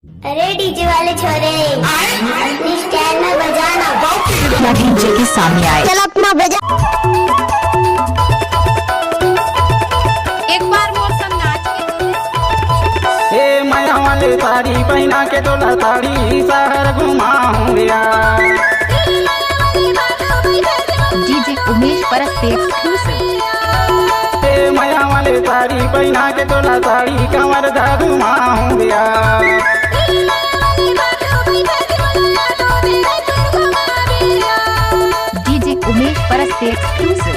अरे डीजे वाले छोरे अपनी स्टाइल में बजाना। क्या डीजे के सामने आए? चल अपना बजा। एक बार मौसम नाच के ए माया वाले साड़ी पहना के तोला साड़ी शहर घुमाऊं यार। डीजे उमेश परस्ते एक्सक्लूसिव। ए माया वाले साड़ी पहना के तोला साड़ी कमर धा घुमाऊं यार। डीजे उमेश परस्ते एक्सक्लूसिव।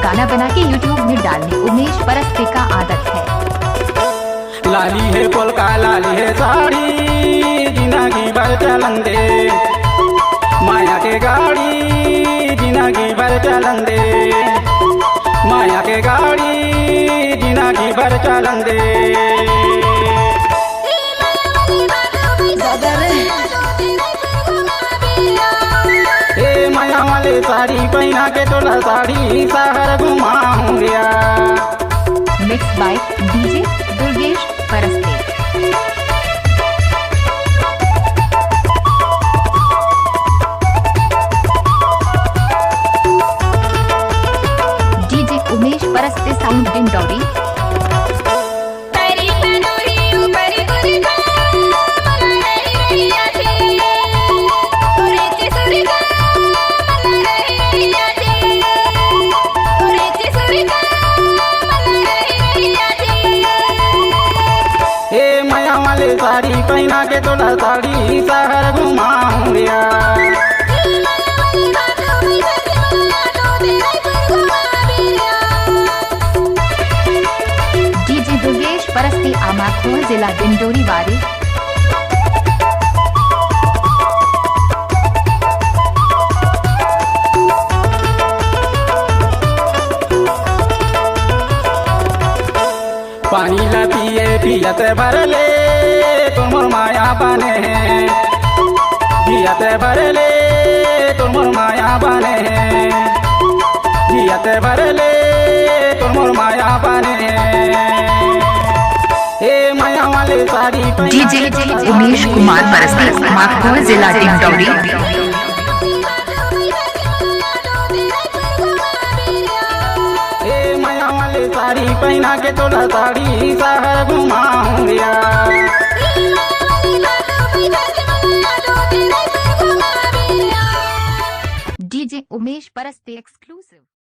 गाना बना के यूट्यूब में डालने उमेश परस्ते का आदत है। लाली है पोलका लाली है साड़ी जिंदगी भर चलन दे। माया के गाड़ी जिंदगी भर चलन दे। माया के गाड़ी जिंदगी भर चलन दे। ए माया वाले साड़ी पहना के तोला साड़ी शहर घुमाऊं यार। मिक्स बाय डीजे दुर्गेश परस्ते। डीजे उमेश परस्ते साउंड डिंडोरी। ए माया वाले साड़ी पहना के तोला साड़ी शहर घुमाऊं यार। डीजे दुर्गेश परस्ते आमाखोर जिला डिंडोरी वारी। पानी ला पिए पियत भर ले तुम माया बने हैं। पियत भर ले तुम माया बने हैं। पियत भर ले तुम माया बने हैं। ए माया वाले साड़ी डीजे उमेश कुमार परस्ते आमाखोर जिला डिंडोरी। साड़ी पहना के तोला साड़ी शहर घुमाऊं यार। डीजे उमेश परस्ते एक्सक्लूसिव।